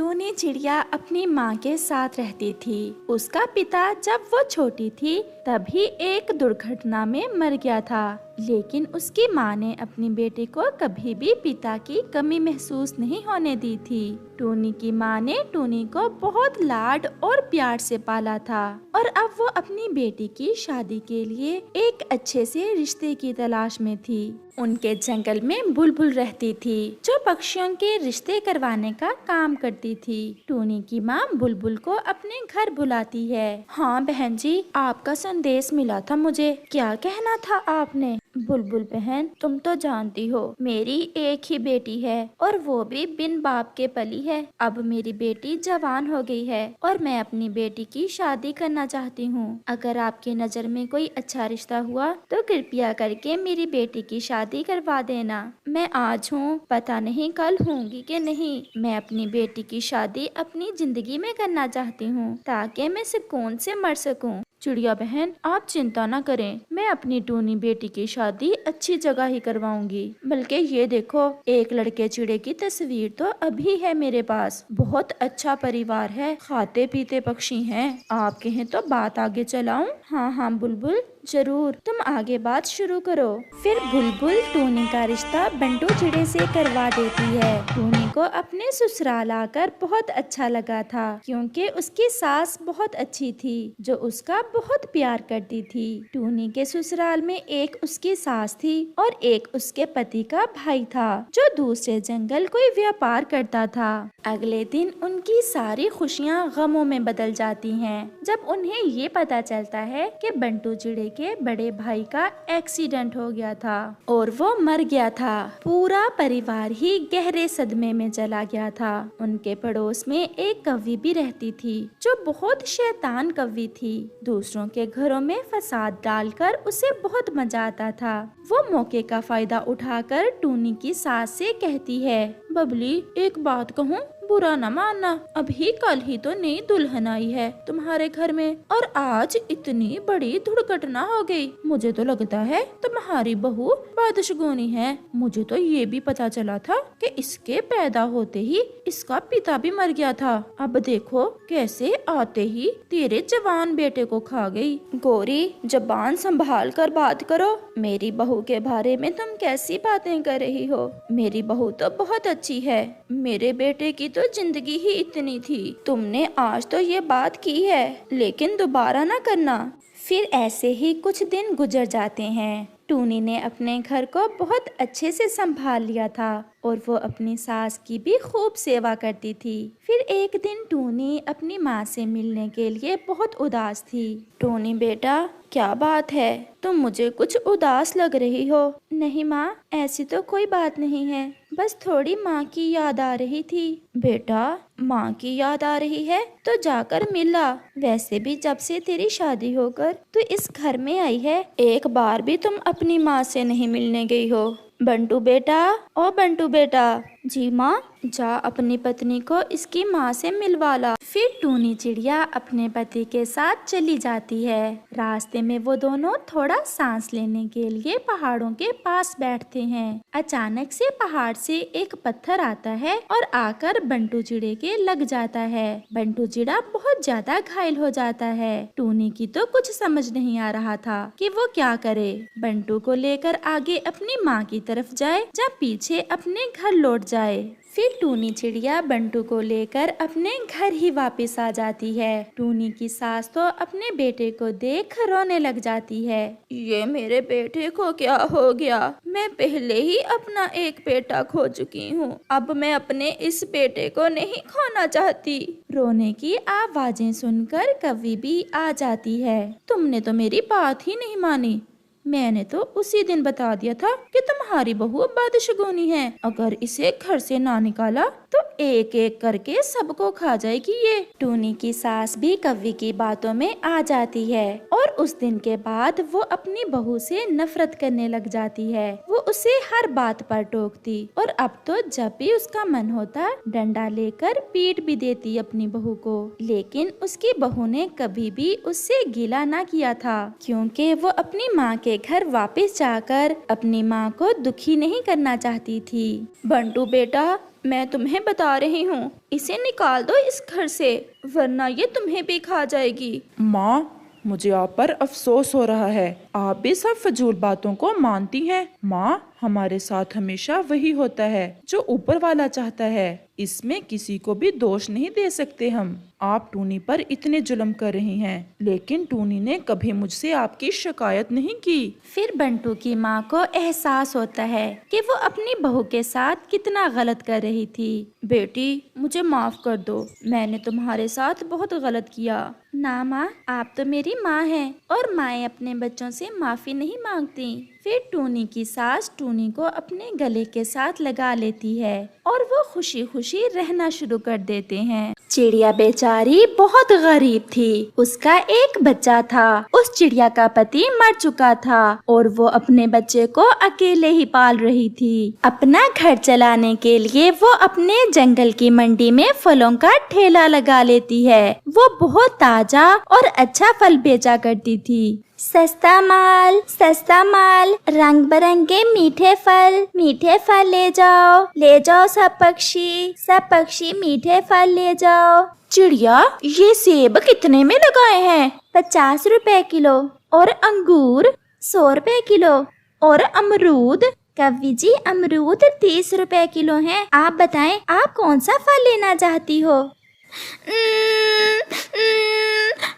टूनी चिड़िया अपनी माँ के साथ रहती थी। उसका पिता जब वो छोटी थी तभी एक दुर्घटना में मर गया था, लेकिन उसकी माँ ने अपनी बेटी को कभी भी पिता की कमी महसूस नहीं होने दी थी। टूनी की माँ ने टूनी को बहुत लाड और प्यार से पाला था और अब वो अपनी बेटी की शादी के लिए एक अच्छे से रिश्ते की तलाश में थी। उनके जंगल में बुलबुल रहती थी जो पक्षियों के रिश्ते करवाने का काम करती थी। टूनी की माँ बुलबुल को अपने घर बुलाती है। हाँ बहन जी, आपका संदेश मिला था मुझे, क्या कहना था आपने? बुलबुल बहन, तुम तो जानती हो मेरी एक ही बेटी है और वो भी बिन बाप के पली है। अब मेरी बेटी जवान हो गई है और मैं अपनी बेटी की शादी करना चाहती हूँ। अगर आपकी नज़र में कोई अच्छा रिश्ता हुआ तो कृपया करके मेरी बेटी की शादी करवा देना। मैं आज हूँ, पता नहीं कल होंगी कि नहीं। मैं अपनी बेटी की शादी अपनी जिंदगी में करना चाहती हूँ ताकि मैं सुकून से मर सकूँ। चिड़िया बहन, आप चिंता न करें, मैं अपनी टूनी बेटी की शादी अच्छी जगह ही करवाऊंगी। बल्कि ये देखो, एक लड़के चिड़े की तस्वीर तो अभी है मेरे पास। बहुत अच्छा परिवार है, खाते पीते पक्षी हैं। आप कहें तो बात आगे चलाऊं? हाँ हाँ बुलबुल, जरूर, तुम आगे बात शुरू करो। फिर बुलबुल टूनी का रिश्ता बंटू चिड़े से करवा देती है। टूनी को अपने ससुराल आकर बहुत अच्छा लगा था क्योंकि उसकी सास बहुत अच्छी थी जो उसका बहुत प्यार करती थी। टूनी के ससुराल में एक उसकी सास थी और एक उसके पति का भाई था जो दूसरे जंगल कोई व्यापार करता था। अगले दिन उनकी सारी खुशियाँ गमों में बदल जाती हैं जब उन्हें ये पता चलता है कि बंटू चिड़े के बड़े भाई का एक्सीडेंट हो गया था और वो मर गया था। पूरा परिवार ही गहरे सदमे में चला गया था। उनके पड़ोस में एक कौवी भी रहती थी जो बहुत शैतान कौवी थी। दूसरों के घरों में फसाद डालकर उसे बहुत मजा आता था। वो मौके का फायदा उठाकर टूनी की सास से कहती है, बबली एक बात कहूँ, बुरा न मानना, अभी कल ही तो नई दुल्हन आई है तुम्हारे घर में और आज इतनी बड़ी दुर्घटना हो गई। मुझे तो लगता है तुम्हारी बहू बदशगुनी है। मुझे तो ये भी पता चला था कि इसके पैदा होते ही इसका पिता भी मर गया था। अब देखो कैसे आते ही तेरे जवान बेटे को खा गई। गोरी, जबान संभाल कर बात करो। मेरी बहू के बारे में तुम कैसी बातें कर रही हो? मेरी बहू तो बहुत अच्छी है। मेरे बेटे की तो जिंदगी ही इतनी थी। तुमने आज तो ये बात की है, लेकिन दोबारा ना करना। फिर ऐसे ही कुछ दिन गुजर जाते हैं। टूनी ने अपने घर को बहुत अच्छे से संभाल लिया था और वो अपनी सास की भी खूब सेवा करती थी। फिर एक दिन टूनी अपनी माँ से मिलने के लिए बहुत उदास थी। टूनी बेटा, क्या बात है? तुम मुझे कुछ उदास लग रही हो। नहीं माँ, ऐसी तो कोई बात नहीं है, बस थोड़ी माँ की याद आ रही थी। बेटा, माँ की याद आ रही है तो जाकर मिला। वैसे भी जब से तेरी शादी होकर तू इस घर में आई है, एक बार भी तुम अपनी माँ से नहीं मिलने गई हो। बंटू बेटा, ओ बंटू बेटा। जी माँ। जा अपनी पत्नी को इसकी माँ से मिलवा ला। फिर टूनी चिड़िया अपने पति के साथ चली जाती है। रास्ते में वो दोनों थोड़ा सांस लेने के लिए पहाड़ों के पास बैठते हैं। अचानक से पहाड़ से एक पत्थर आता है और आकर बंटू चिड़े के लग जाता है। बंटू चिड़ा बहुत ज्यादा घायल हो जाता है। टूनी की तो कुछ समझ नहीं आ रहा था कि वो क्या करे। बंटू को लेकर आगे अपनी माँ की तरफ जाए या पीछे अपने घर लौट जाए। फिर टूनी चिड़िया बंटू को लेकर अपने घर ही वापस आ जाती है। टूनी की सास तो अपने बेटे को देख रोने लग जाती है। ये मेरे बेटे को क्या हो गया? मैं पहले ही अपना एक बेटा खो चुकी हूँ, अब मैं अपने इस बेटे को नहीं खोना चाहती। रोने की आवाजें सुनकर कौवी भी आ जाती है। तुमने तो मेरी बात ही नहीं मानी। मैंने तो उसी दिन बता दिया था कि तुम्हारी बहू बदशगुनी है। अगर इसे घर से ना निकाला तो एक एक करके सबको खा जाएगी ये। टूनी की सास भी कौवी की बातों में आ जाती है और उस दिन के बाद वो अपनी बहू से नफरत करने लग जाती है। वो उसे हर बात पर टोकती और अब तो जब भी उसका मन होता डंडा लेकर पीट भी देती अपनी बहू को। लेकिन उसकी बहू ने कभी भी उससे गिला ना किया था क्योंकि वो अपनी माँ के घर वापस जाकर अपनी माँ को दुखी नहीं करना चाहती थी। बंटू बेटा, मैं तुम्हें बता रही हूँ, इसे निकाल दो इस घर से, वरना ये तुम्हें भी खा जाएगी। माँ, मुझे आप पर अफसोस हो रहा है। आप भी सब फजूल बातों को मानती हैं। माँ, हमारे साथ हमेशा वही होता है जो ऊपर वाला चाहता है। इसमें किसी को भी दोष नहीं दे सकते हम। आप टूनी पर इतने जुल्म कर रही हैं, लेकिन टूनी ने कभी मुझसे आपकी शिकायत नहीं की। फिर बंटू की माँ को एहसास होता है कि वो अपनी बहू के साथ कितना गलत कर रही थी। बेटी, मुझे माफ कर दो, मैंने तुम्हारे साथ बहुत गलत किया। ना माँ, आप तो मेरी माँ हैं और माएँ अपने बच्चों से माफी नहीं मांगती। फिर टूनी की सास टूनी को अपने गले के साथ लगा लेती है और वो खुशी खुशी रहना शुरू कर देते हैं। चिड़िया बेचारी बहुत गरीब थी। उसका एक बच्चा था। उस चिड़िया का पति मर चुका था और वो अपने बच्चे को अकेले ही पाल रही थी। अपना घर चलाने के लिए वो अपने जंगल की मंडी में फलों का ठेला लगा लेती है। वो बहुत ताजा और अच्छा फल बेचा करती थी। सस्ता माल, रंग बिरंगे मीठे फल ले जाओ सब पक्षी मीठे फल ले जाओ। चिड़िया, ये सेब कितने में लगाए हैं? 50 रुपए किलो। और अंगूर 100 रुपए किलो। और अमरूद? कवि जी, अमरूद 30 रुपए किलो हैं। आप बताएं, आप कौन सा फल लेना चाहती हो?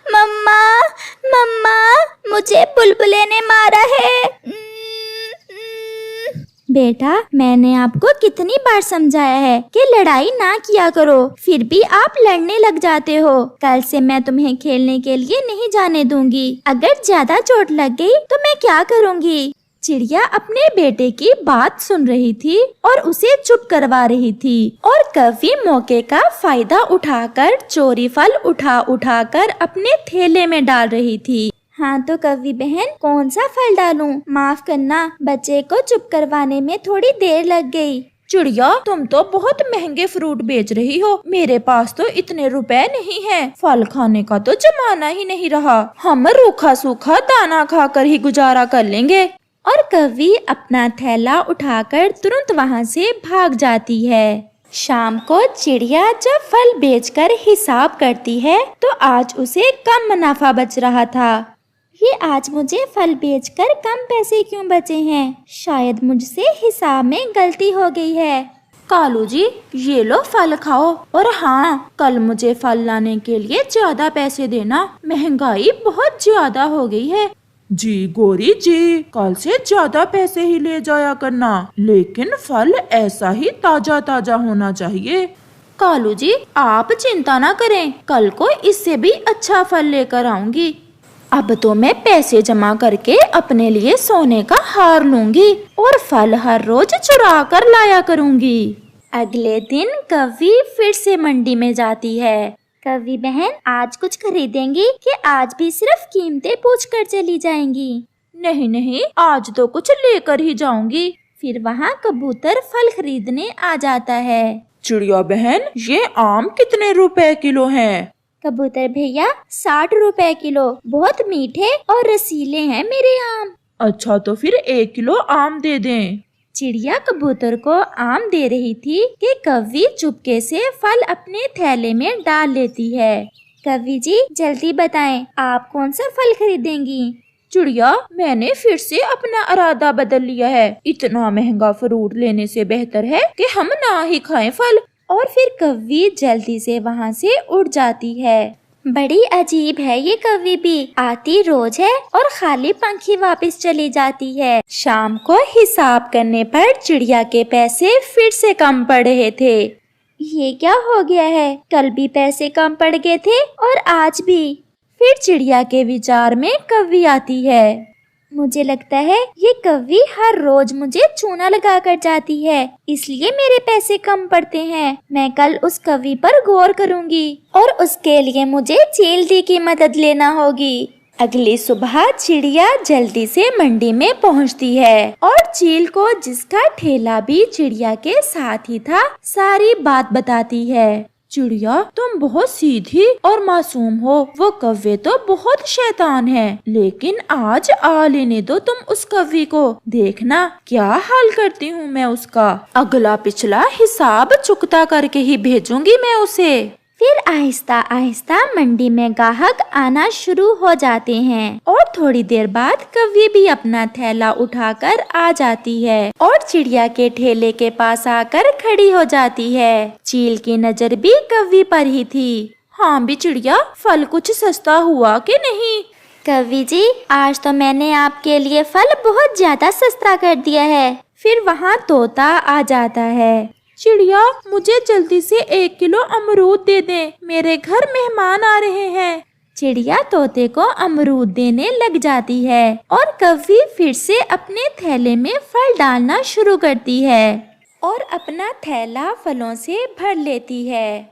मम्मा, मुझे बुलबुले ने मारा है। बेटा, मैंने आपको कितनी बार समझाया है कि लड़ाई ना किया करो, फिर भी आप लड़ने लग जाते हो। कल से मैं तुम्हें खेलने के लिए नहीं जाने दूंगी। अगर ज्यादा चोट लग गई तो मैं क्या करूंगी? चिड़िया अपने बेटे की बात सुन रही थी और उसे चुप करवा रही थी, और कवि मौके का फायदा उठाकर चोरी फल उठा कर अपने थैले में डाल रही थी। हाँ तो कवि बहन, कौन सा फल डालूं? माफ करना, बच्चे को चुप करवाने में थोड़ी देर लग गई। चिड़िया, तुम तो बहुत महंगे फ्रूट बेच रही हो। मेरे पास तो इतने रुपए नहीं हैं। फल खाने का तो जमाना ही नहीं रहा। हम रूखा सूखा दाना खाकर ही गुजारा कर लेंगे। और कवि अपना थैला उठाकर तुरंत वहाँ से भाग जाती है। शाम को चिड़िया जब फल बेचकर हिसाब करती है तो आज उसे कम मुनाफा बच रहा था। ये आज मुझे फल बेचकर कम पैसे क्यों बचे हैं? शायद मुझसे हिसाब में गलती हो गई है। कालू जी, ये लो फल खाओ, और हाँ, कल मुझे फल लाने के लिए ज्यादा पैसे देना। महंगाई बहुत ज्यादा हो गई है। जी गोरी जी, कल से ज्यादा पैसे ही ले जाया करना, लेकिन फल ऐसा ही ताजा ताजा होना चाहिए। कालू जी, आप चिंता ना करें, कल को इससे भी अच्छा फल लेकर आऊंगी। अब तो मैं पैसे जमा करके अपने लिए सोने का हार लूंगी और फल हर रोज चुरा कर लाया करूंगी। अगले दिन कवि फिर से मंडी में जाती है। कवि बहन, आज कुछ खरीदेंगी कि आज भी सिर्फ कीमतें पूछ कर चली जाएंगी? नहीं, आज तो कुछ लेकर ही जाऊंगी। फिर वहाँ कबूतर फल खरीदने आ जाता है। चिड़िया बहन, ये आम कितने रुपए किलो हैं? कबूतर भैया, 60 रुपए किलो। बहुत मीठे और रसीले हैं मेरे आम। अच्छा, तो फिर 1 किलो आम दे दें। चिड़िया कबूतर को आम दे रही थी कि कवि चुपके से फल अपने थैले में डाल लेती है। कवि जी, जल्दी बताएं, आप कौन सा फल खरीदेंगी? चिड़िया, मैंने फिर से अपना इरादा बदल लिया है। इतना महंगा फ्रूट लेने से बेहतर है कि हम ना ही खाएं फल। और फिर कवि जल्दी से वहाँ से उड़ जाती है। बड़ी अजीब है ये कवि भी, आती रोज है और खाली पंखी वापस चली जाती है। शाम को हिसाब करने पर चिड़िया के पैसे फिर से कम पड़ रहे थे। ये क्या हो गया है? कल भी पैसे कम पड़ गए थे और आज भी। फिर चिड़िया के विचार में कवि आती है। मुझे लगता है ये कवि हर रोज मुझे चूना लगा कर जाती है, इसलिए मेरे पैसे कम पड़ते हैं। मैं कल उस कवि पर गौर करूंगी और उसके लिए मुझे चील की मदद लेना होगी। अगली सुबह चिड़िया जल्दी से मंडी में पहुंचती है और चील को, जिसका ठेला भी चिड़िया के साथ ही था, सारी बात बताती है। चिड़िया, तुम बहुत सीधी और मासूम हो। वो कौवे तो बहुत शैतान है, लेकिन आज आ लेने दो तुम उस कौवे को। देखना क्या हाल करती हूँ मैं उसका। अगला पिछला हिसाब चुकता करके ही भेजूंगी मैं उसे। फिर आहिस्ता आहिस्ता मंडी में ग्राहक आना शुरू हो जाते हैं और थोड़ी देर बाद कौवी भी अपना थैला उठाकर आ जाती है और चिड़िया के ठेले के पास आकर खड़ी हो जाती है। चील की नजर भी कौवी पर ही थी। हाँ भी चिड़िया, फल कुछ सस्ता हुआ कि नहीं? कौवी जी, आज तो मैंने आपके लिए फल बहुत ज्यादा सस्ता कर दिया है। फिर वहाँ तोता आ जाता है। चिड़िया, मुझे जल्दी से 1 किलो अमरूद दे दे, मेरे घर मेहमान आ रहे हैं। चिड़िया तोते को अमरूद देने लग जाती है और कौवी फिर से अपने थैले में फल डालना शुरू करती है और अपना थैला फलों से भर लेती है।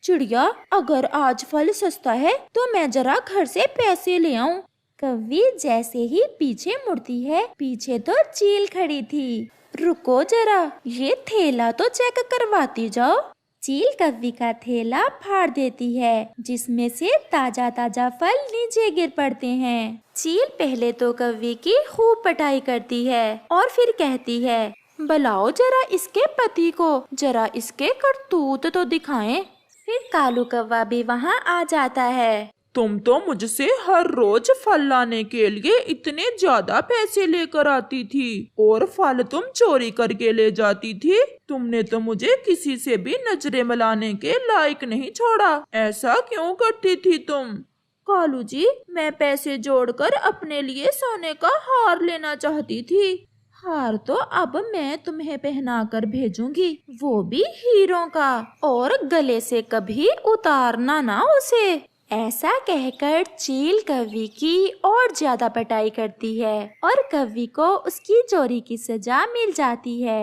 चिड़िया, अगर आज फल सस्ता है तो मैं जरा घर से पैसे ले आऊं। कौवी जैसे ही पीछे मुड़ती है, पीछे तो चील खड़ी थी। रुको जरा, ये थैला तो चेक करवाती जाओ। चील कौवी का थैला फाड़ देती है, जिसमें से ताजा ताजा फल नीचे गिर पड़ते हैं। चील पहले तो कौवी की खूब पिटाई करती है और फिर कहती है, बुलाओ जरा इसके पति को, जरा इसके करतूत तो दिखाएं। फिर कालू कौवा भी वहाँ आ जाता है। तुम तो मुझसे हर रोज फल लाने के लिए इतने ज्यादा पैसे लेकर आती थी और फल तुम चोरी करके ले जाती थी। तुमने तो मुझे किसी से भी नजरें मिलाने के लायक नहीं छोड़ा। ऐसा क्यों करती थी तुम? कालू जी, मैं पैसे जोड़कर अपने लिए सोने का हार लेना चाहती थी। हार तो अब मैं तुम्हें पहना कर भेजूंगी, वो भी हीरों का, और गले से कभी उतारना ना उसे। ऐसा कहकर चील कौवी की और ज्यादा पिटाई करती है और कौवी को उसकी चोरी की सजा मिल जाती है।